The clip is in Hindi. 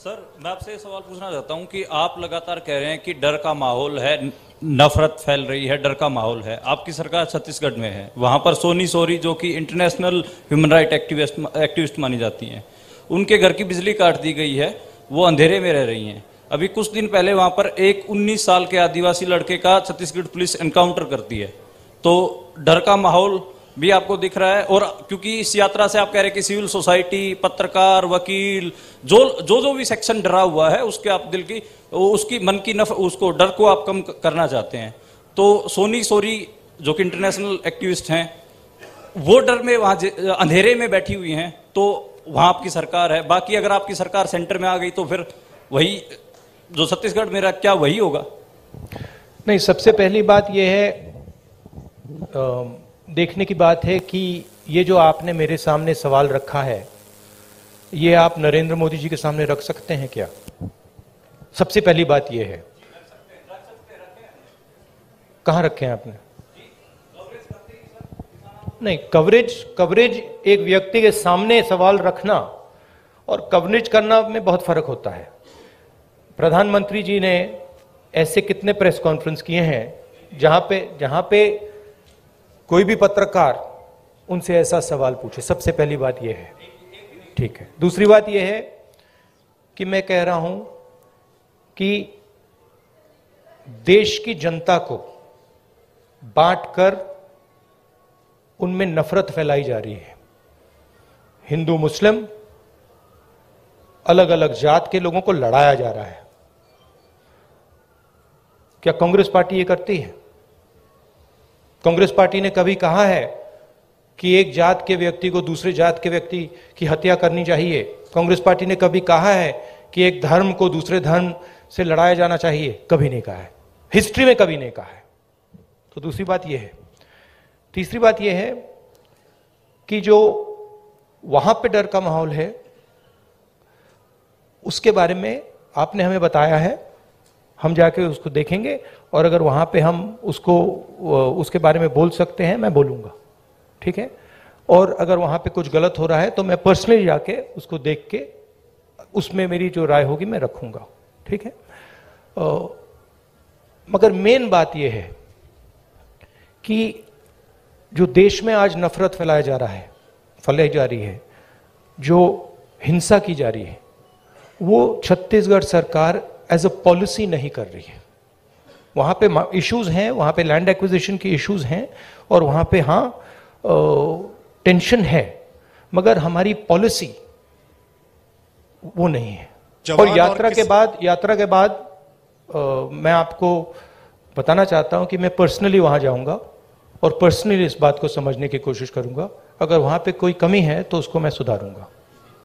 सर, मैं आपसे ये सवाल पूछना चाहता हूं कि आप लगातार कह रहे हैं कि डर का माहौल है, नफरत फैल रही है, डर का माहौल है। आपकी सरकार छत्तीसगढ़ में है, वहां पर सोनी सोरी जो कि इंटरनेशनल ह्यूमन राइट एक्टिविस्ट मानी जाती हैं, उनके घर की बिजली काट दी गई है, वो अंधेरे में रह रही हैं। अभी कुछ दिन पहले वहां पर एक 19 साल के आदिवासी लड़के का छत्तीसगढ़ पुलिस एनकाउंटर करती है। तो डर का माहौल भी आपको दिख रहा है, और क्योंकि इस यात्रा से आप कह रहे हैं कि सिविल सोसाइटी, पत्रकार, वकील, जो भी सेक्शन डरा हुआ है, उसके आप दिल की, उसकी मन की उसको डर को आप कम करना चाहते हैं। तो सोनी सोरी जो कि इंटरनेशनल एक्टिविस्ट हैं, वो डर में वहां अंधेरे में बैठी हुई हैं, तो वहां आपकी सरकार है। बाकी अगर आपकी सरकार सेंटर में आ गई तो फिर वही जो छत्तीसगढ़ में रहा, क्या वही होगा? नहीं, सबसे पहली बात यह है, देखने की बात है कि ये जो आपने मेरे सामने सवाल रखा है, ये आप नरेंद्र मोदी जी के सामने रख सकते हैं क्या? सबसे पहली बात ये है। कहां रखे हैं आपने? नहीं, कवरेज एक व्यक्ति के सामने सवाल रखना और कवरेज करना में बहुत फर्क होता है। प्रधानमंत्री जी ने ऐसे कितने प्रेस कॉन्फ्रेंस किए हैं जहां पे कोई भी पत्रकार उनसे ऐसा सवाल पूछे। सबसे पहली बात यह है, ठीक है। दूसरी बात यह है कि मैं कह रहा हूं कि देश की जनता को बांटकर उनमें नफरत फैलाई जा रही है। हिंदू मुस्लिम, अलग अलग जात के लोगों को लड़ाया जा रहा है। क्या कांग्रेस पार्टी ये करती है? कांग्रेस पार्टी ने कभी कहा है कि एक जात के व्यक्ति को दूसरे जात के व्यक्ति की हत्या करनी चाहिए? कांग्रेस पार्टी ने कभी कहा है कि एक धर्म को दूसरे धर्म से लड़ाया जाना चाहिए? कभी नहीं कहा है, हिस्ट्री में कभी नहीं कहा है। तो दूसरी बात यह है। तीसरी बात यह है कि जो वहां पे डर का माहौल है, उसके बारे में आपने हमें बताया है, हम जाके उसको देखेंगे, और अगर वहां पे हम उसके बारे में बोल सकते हैं, मैं बोलूंगा, ठीक है। और अगर वहां पे कुछ गलत हो रहा है तो मैं पर्सनली जाके उसको देख के उसमें मेरी जो राय होगी मैं रखूंगा, ठीक है। मगर मेन बात यह है कि जो देश में आज नफरत फैलाई जा रही है, जो हिंसा की जा रही है, वो छत्तीसगढ़ सरकार एज अ पॉलिसी नहीं कर रही है। वहां पे इश्यूज हैं, वहां पे लैंड एक्विजिशन की इश्यूज हैं, और वहां पे टेंशन है, मगर हमारी पॉलिसी वो नहीं है। और यात्रा के बाद मैं आपको बताना चाहता हूं कि मैं पर्सनली वहां जाऊंगा और पर्सनली इस बात को समझने की कोशिश करूंगा। अगर वहां पे कोई कमी है तो उसको मैं सुधारूंगा।